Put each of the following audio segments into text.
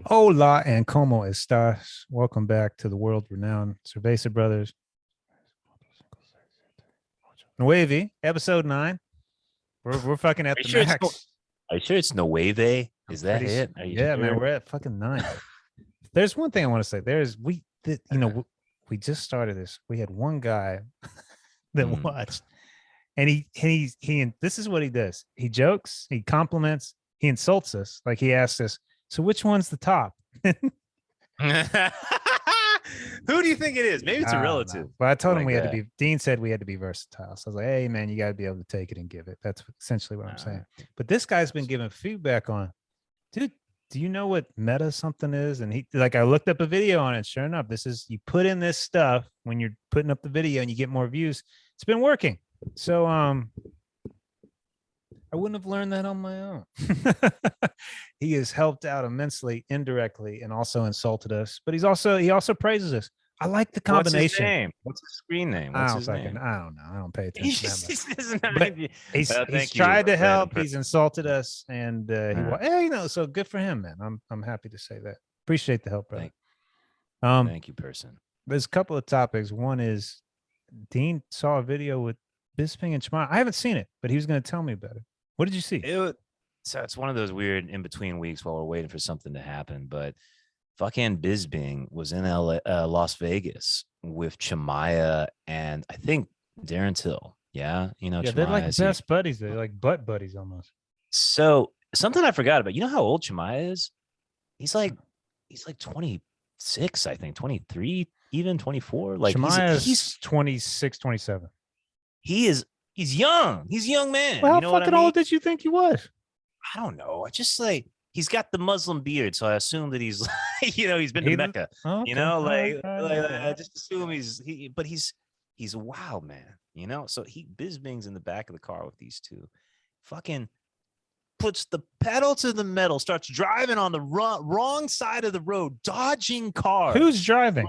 Hola and como estas? Welcome back to the world-renowned Cerveza Brothers. Nueve, episode 9. We're fucking at the max. Are you sure it's Nueve? Is that it? Are you Yeah, sure? man, we're at fucking 9. There's one thing I want to say. We just started this. We had one guy that watched, and he this is what he does. He jokes, he compliments, he insults us. Like he asks us, so which one's the top? Who do you think it is? Maybe it's a relative. But I told him we had to be. Dean said we had to be versatile. So I was like, "Hey, man, you got to be able to take it and give it." That's essentially what I'm saying. But this guy's been giving feedback on, dude. Do you know what meta something is? And I looked up a video on it. Sure enough, this is you put in this stuff when you're putting up the video and you get more views. It's been working. So I wouldn't have learned that on my own. He has helped out immensely indirectly and also insulted us, but he also praises us. I like the combination. What's his name? What's his screen name? What's his name? I don't know. I don't pay attention. He's tried to help. He's insulted us, and so good for him, man. I'm happy to say that. Appreciate the help, brother. Thank you, person. There's a couple of topics. One is Dean saw a video with Bisping and Chimaev. I haven't seen it, but he was going to tell me about it. What did you see? So it's one of those weird in-between weeks while we're waiting for something to happen. But fucking Bisping was in Las Vegas with Chimaev and I think Darren Till. Yeah, Chimaev, they're like best buddies. They're like butt buddies almost. So something I forgot about. You know how old Chimaev is? He's like 26, I think, 23, even 24. Like he's 26, 27. He's young. He's a young man. Well, how fucking old did you think he was? I don't know. I just he's got the Muslim beard, so I assume that he's he's been to Mecca. Okay. I just assume he's a wild man, So Bisping's in the back of the car with these two. Fucking puts the pedal to the metal, starts driving on the wrong side of the road, dodging cars. Who's driving?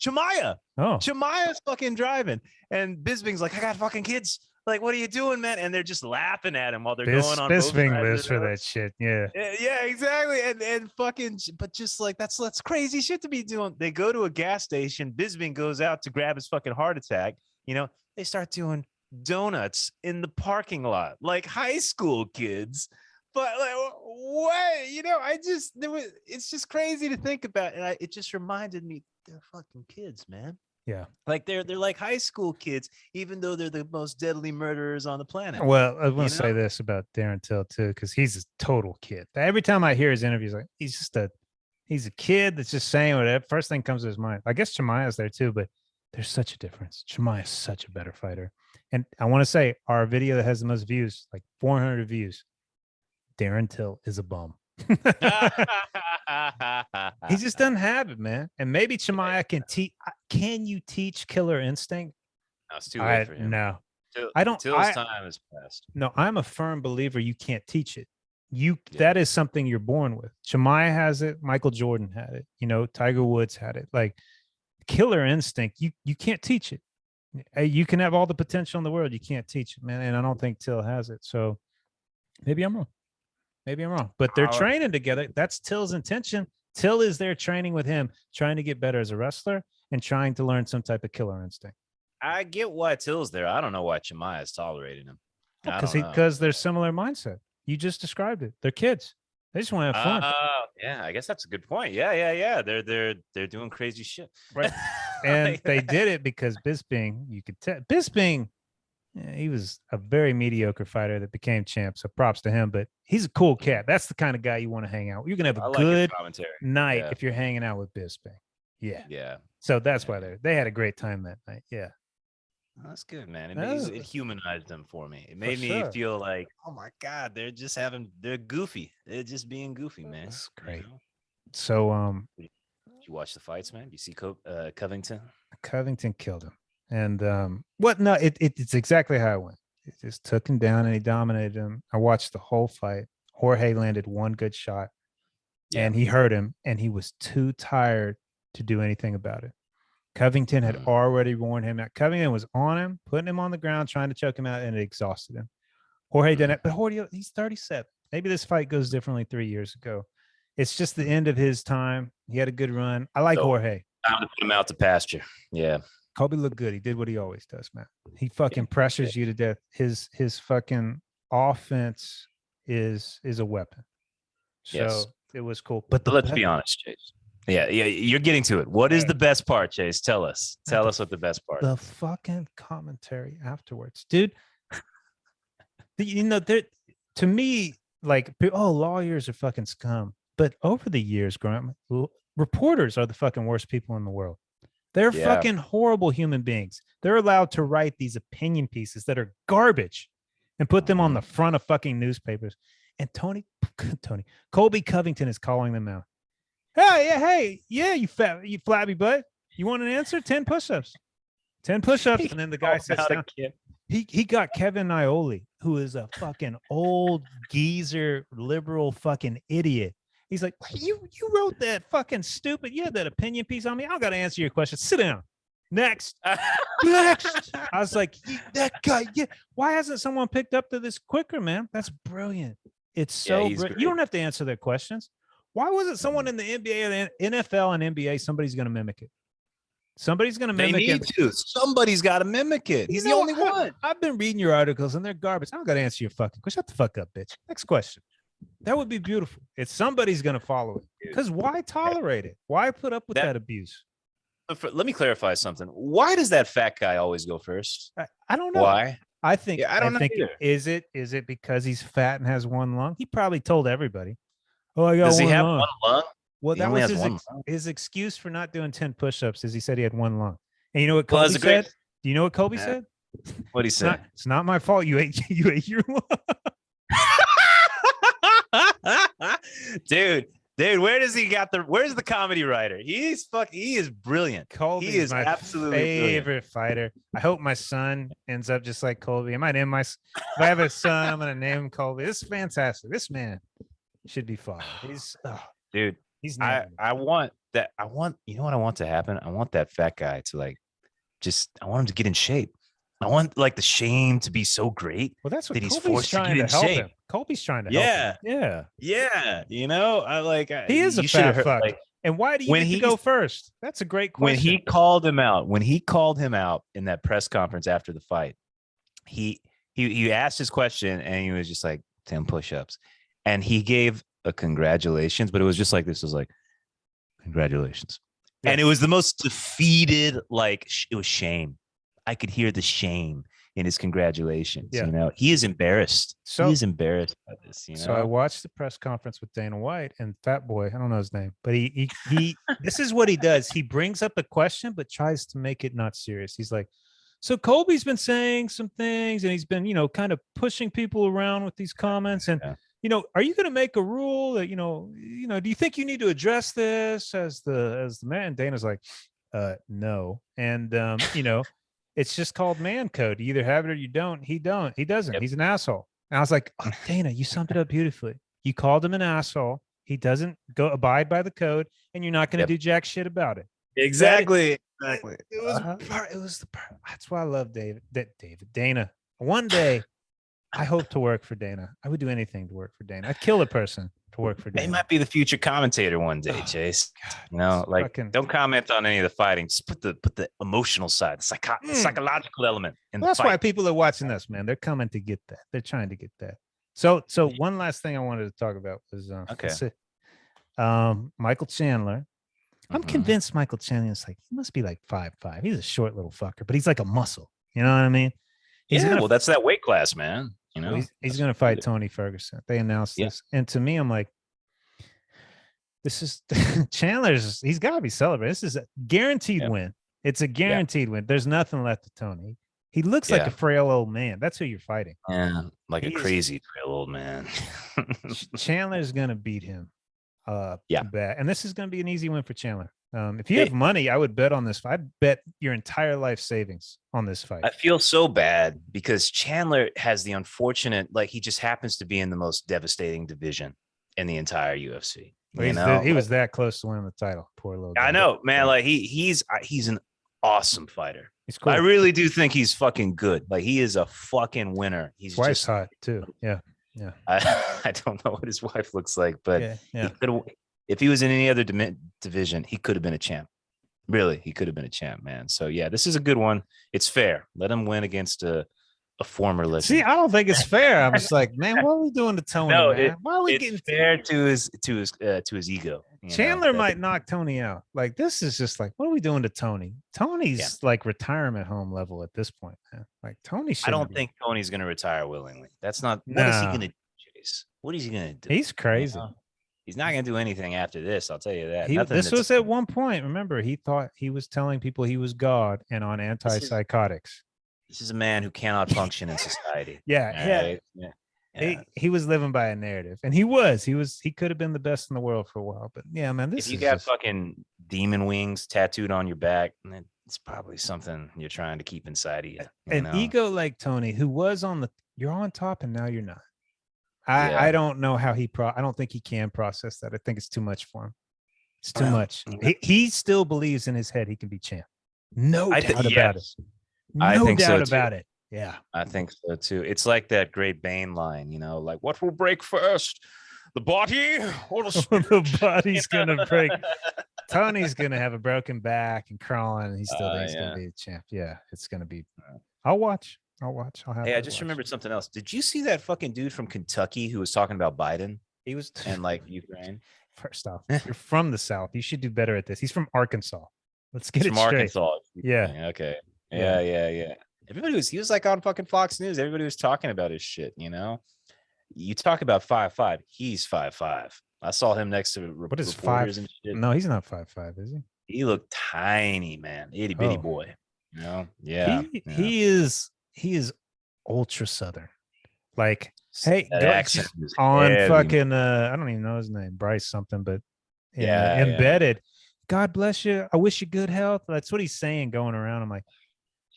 Chimaev. Oh, Chimaev's fucking driving, and Bisping's like, "I got fucking kids. Like, what are you doing, man?" And they're just laughing at him while they're going on. Bisping lives for that shit. Yeah, exactly. And fucking, but just like that's crazy shit to be doing. They go to a gas station. Bisping goes out to grab his fucking heart attack. They start doing donuts in the parking lot like high school kids. But like, what? It's just crazy to think about, and it just reminded me. They're fucking kids, man. Yeah. Like they're like high school kids, even though they're the most deadly murderers on the planet. Well, I want to say this about Darren Till too, because he's a total kid. Every time I hear his interviews, like he's a kid that's just saying whatever. First thing comes to his mind. I guess Chimaev's there too, but there's such a difference. Chimaev's such a better fighter. And I want to say our video that has the most views, like 400 views, Darren Till is a bum. He just doesn't have it, man. And maybe Chimaev can teach. Can you teach killer instinct? No, it's too late for him. No, I don't. Till's time is past. No, I'm a firm believer you can't teach it. That is something you're born with. Chimaev has it. Michael Jordan had it. Tiger Woods had it. Like killer instinct, you can't teach it. You can have all the potential in the world. You can't teach it, man. And I don't think Till has it. So maybe I'm wrong. But they're training together. That's Till's intention. Till is there training with him, trying to get better as a wrestler and trying to learn some type of killer instinct. I get why Till's there. I don't know why Chimaev is tolerating him. Because they're similar mindset. You just described it. They're kids. They just want to have fun. Yeah, I guess that's a good point. Yeah. They're doing crazy shit. Right. And they did it because Bisping, you could tell Bisping. Yeah, he was a very mediocre fighter that became champ, so props to him. But he's a cool cat. That's the kind of guy you want to hang out with. You're going to have a good night if you're hanging out with Bisping. Yeah. So that's why they had a great time that night. Yeah. Oh, that's good, man. It humanized them for me. It made me feel like, oh, my God, they're goofy. They're just being goofy, man. That's great. So did you watch the fights, man? You see Covington? Covington killed him. And No, it's exactly how it went. It just took him down and he dominated him. I watched the whole fight. Jorge landed one good shot and he hurt him and he was too tired to do anything about it. Covington had already worn him out. Covington was on him, putting him on the ground, trying to choke him out, and it exhausted him. Jorge did it, but Jorge, he's 37. Maybe this fight goes differently 3 years ago. It's just the end of his time. He had a good run. I like Jorge. Time to put him out to pasture. Yeah. Colby looked good. He did what he always does, man. He fucking pressures you to death. His fucking offense is a weapon. So it was cool. But let's be honest, Chase. Yeah, you're getting to it. What is the best part, Chase? Tell us. Tell us what the best part is. The fucking commentary afterwards, dude. To me, like, lawyers are fucking scum. But over the years, growing up, reporters are the fucking worst people in the world. They're fucking horrible human beings. They're allowed to write these opinion pieces that are garbage and put them on the front of fucking newspapers. And Colby Covington is calling them out. Hey, you flabby butt. You want an answer? 10 push-ups. 10 push-ups. And then the guy sits down. He got Kevin Iole, who is a fucking old geezer, liberal fucking idiot. He's like, you wrote that fucking stupid. You had that opinion piece on me. I got to answer your question. Sit down. Next. Next. I was like, that guy. Yeah. Why hasn't someone picked up to this quicker, man? That's brilliant. It's so brilliant. You don't have to answer their questions. Why wasn't someone in the NBA, NFL, and NBA? Somebody's going to mimic it. Somebody's going to mimic it. Somebody's got to mimic it. He's the only one. I've been reading your articles and they're garbage. I don't got to answer your fucking question. Shut the fuck up, bitch. Next question. That would be beautiful. It's somebody's going to follow it. Because why tolerate it? Why put up with that abuse? Let me clarify something. Why does that fat guy always go first? I don't know. Why? I think. I don't know either. Is it because he's fat and has one lung? He probably told everybody. Oh, I got Does one he have lung. one lung? Well, that was his excuse for not doing 10 push-ups is he said he had one lung. And you know what Colby said? Do you know what Colby said? What'd he say? It's not my fault. You ate your lung. Dude, where's the comedy writer? He is brilliant. Colby is my absolutely favorite fighter. I hope my son ends up just like Colby. If I have a son, I'm gonna name him Colby. This is fantastic. This man should be followed. Dude, I want you know what I want to happen? I want that fat guy to I want him to get in shape. I want the shame to be so great. Well, that's what that he's Colby's forced trying to get in shape. Him. Colby's trying to help him. Yeah. He is a fat fuck. And why do you get to go first? That's a great question. When he called him out in that press conference after the fight, he asked his question and he was just like 10 push-ups. And he gave a congratulations, but it was just like this was like congratulations. Yeah. And it was the most defeated, it was shame. I could hear the shame in his congratulations. Yeah. He is embarrassed. He is embarrassed by this. So I watched the press conference with Dana White and Fat Boy. I don't know his name, but he this is what he does. He brings up a question, but tries to make it not serious. He's like, so Colby's been saying some things and he's been, kind of pushing people around with these comments. And, are you going to make a rule that, do you think you need to address this as the man? And Dana's like, no. And, it's just called man code. You either have it or you don't. He doesn't. Yep. He's an asshole. And I was like, oh, Dana, you summed it up beautifully. You called him an asshole. He doesn't abide by the code, and you're not going to do jack shit about it. Exactly. It was that's why I love Dana. One day, I hope to work for Dana. I would do anything to work for Dana. I'd kill a person to work for Dana. He might be the future commentator one day, Chase. God, don't comment on any of the fighting. Just put the emotional side, the psychological element. That's why people are watching this, man. They're coming to get that. They're trying to get that. So one last thing I wanted to talk about was Michael Chandler. I'm convinced Michael Chandler is he must be 5'5". He's a short little fucker, but he's like a muscle. You know what I mean? That's that weight class, man. He's going to fight Tony Ferguson. They announced this. And to me, I'm like, this is Chandler's. He's got to be celebrated. This is a guaranteed win. It's a guaranteed win. There's nothing left to Tony. He looks like a frail old man. That's who you're fighting. Yeah, a crazy frail old man. Chandler's going to beat him. Bad. And this is going to be an easy win for Chandler. If you have money, I would bet on this fight. I'd bet your entire life savings on this fight. I feel so bad because Chandler has the unfortunate, he just happens to be in the most devastating division in the entire UFC. He was that close to winning the title. Poor little guy. I know, man. He's an awesome fighter. He's cool. I really do think he's fucking good. He is a fucking winner. He's twice hot too. Yeah. Yeah. I don't know what his wife looks like, but yeah. he could have. If he was in any other division, he could have been a champ. Really, he could have been a champ, man. So yeah, this is a good one. It's fair. Let him win against a former legend. See, I don't think it's fair. I'm just like, man, what are we doing to Tony? No, man? Why are we it's getting fair to his ego. Chandler might knock Tony out. Like, this is just like, what are we doing to Tony? Tony's like retirement home level at this point, man. Like Tony should. I don't think Tony's going to retire willingly. That's not. No. What is he going to do, Chase? What is he going to do? He's crazy. You know? He's not going to do anything after this. I'll tell you that. This was at one point. Remember, he thought he was telling people he was God and on antipsychotics. This is a man who cannot function in society. Yeah. He was living by a narrative, and he could have been the best in the world for a while. But yeah, man, if you got fucking demon wings tattooed on your back, it's probably something you're trying to keep inside of you. An ego like Tony, who was you're on top, and now you're not. I don't know how I don't think he can process that. I think it's too much for him. It's too much. He still believes in his head he can be champ. No doubt about it. No doubt about it. Yeah. I think so too. It's like that Great Bane line, like what will break first? The body or the spirit? The body's gonna break. Tony's gonna have a broken back and crawling, and he still thinks he's gonna be a champ. Yeah, it's gonna be. I'll watch. Hey, I just remembered something else. Did you see that fucking dude from Kentucky who was talking about Biden? He was and like Ukraine. First off, you're from the South. You should do better at this. He's from Arkansas. Let's get it straight. Arkansas. Yeah. Okay. Yeah. He was like on fucking Fox News. Everybody was talking about his shit. You talk about 5'5". He's 5'5". I saw him next to reporters and shit. No, he's not 5'5", is he? He looked tiny, man. Itty bitty boy. Yeah. He is ultra Southern. Like, hey, accent on fucking I don't even know his name, Bryce something, but embedded. Yeah. God bless you. I wish you good health. That's what he's saying going around. I'm like,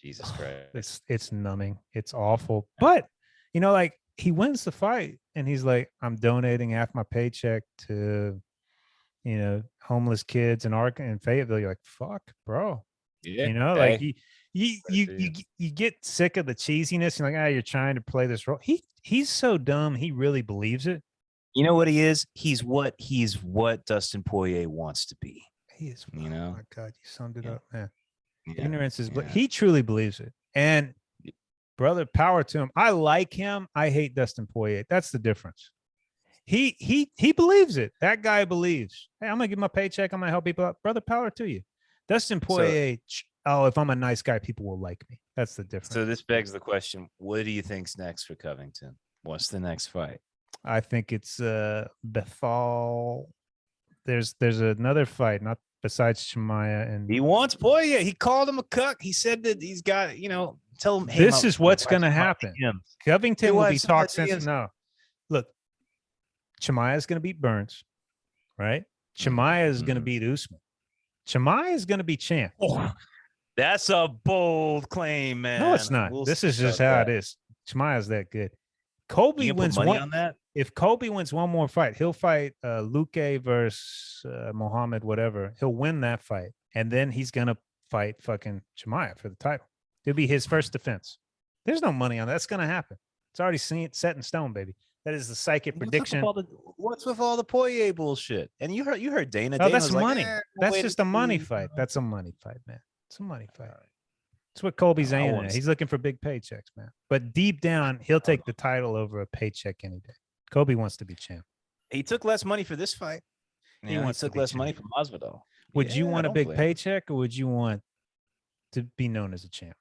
Jesus Christ. It's numbing. It's awful. But like he wins the fight and he's like, I'm donating half my paycheck to homeless kids in Fayetteville. You're like, fuck, bro. Yeah. Like you get sick of the cheesiness. You're like, you're trying to play this role. He's so dumb. He really believes it. You know what he is? He's what Dustin Poirier wants to be. He is. Oh my God, you summed it up, man. Yeah. Ignorance is, but he truly believes it. And brother, power to him. I like him. I hate Dustin Poirier. That's the difference. He believes it. That guy believes. Hey, I'm gonna give my paycheck. I'm gonna help people out. Brother, power to you. Dustin Poirier. If I'm a nice guy, people will like me. That's the difference. So this begs the question: what do you think's next for Covington? What's the next fight? I think it's Bethal. There's another fight, not besides Chimaev, and he wants Poirier. He called him a cuck. He said that he's got, tell him. Hey, this is what's going to happen. Covington will be talked since. No, look, Chimaev is going to beat Burns, right? Chimaev is going to beat Usman. Chimaev is going to be champ. Oh, that's a bold claim, man. No, it's not. This is just how it is. Chimaev is that good. Colby wins money on that. If Colby wins one more fight, he'll fight Luque versus Muhammad, whatever. He'll win that fight, and then he's gonna fight fucking Chimaev for the title. It'll be his first defense. There's no money on that. That's gonna happen. It's already set in stone, baby. That is the psychic prediction. What's with all the Poirier bullshit? And you heard Dana. Oh, that's money. That's just a money fight. That's a money fight, man. It's a money fight. That's what Colby's aiming at. He's looking for big paychecks, man. But deep down, he'll take the title over a paycheck any day. Colby wants to be champ. He took less money for this fight. He took less money from Masvidal. Would you want a big paycheck, or would you want to be known as a champ?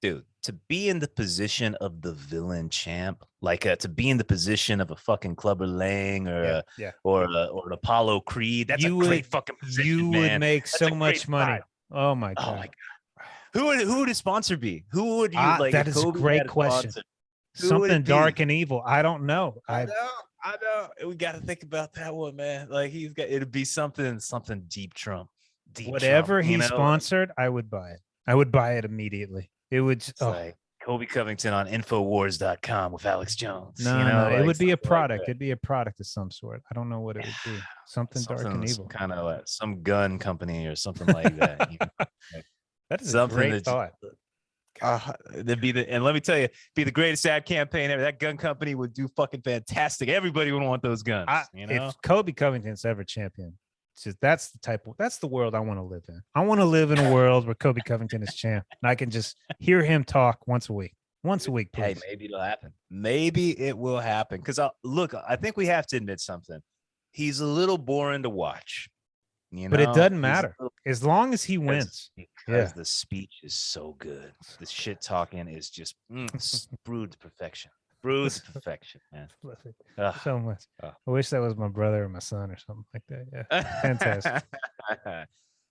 Dude, to be in the position of the villain champ, like to be in the position of a fucking Clubber Lang or an Apollo Creed, that's a great fucking position. You would make so much money. Oh my God. Oh my God. Who would his sponsor be? Who would you like? That is a great question. Something dark and evil. I don't know. I know. We got to think about that one, man. Like it'd be something deep Trump. Whatever he sponsored, I would buy it. I would buy it immediately. It would just like Colby Covington on Infowars.com with Alex Jones. No, it would be a product. It'd be a product of some sort. I don't know what it would be. Something dark and evil. Kind of like some gun company or something like that. That is a great thought. That'd be and let me tell you, be the greatest ad campaign ever. That gun company would do fucking fantastic. Everybody would want those guns. If Colby Covington's ever champion, it's just, that's the world I want to live in. I want to live in a world where Colby Covington is champ, and I can just hear him talk once a week. Once a week, please. Hey, maybe it'll happen. Maybe it will happen. Because look, I think we have to admit something. He's a little boring to watch. But it doesn't matter as long as he wins. Because the speech is so good. The shit talking is just brewed to perfection. Brewed to perfection, man. So much. I wish that was my brother or my son or something like that. Yeah, fantastic.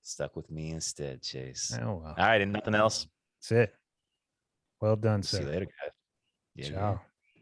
Stuck with me instead, Chase. Oh well. All right, and nothing else. That's it. Well done, sir. See you later, guys. Ciao.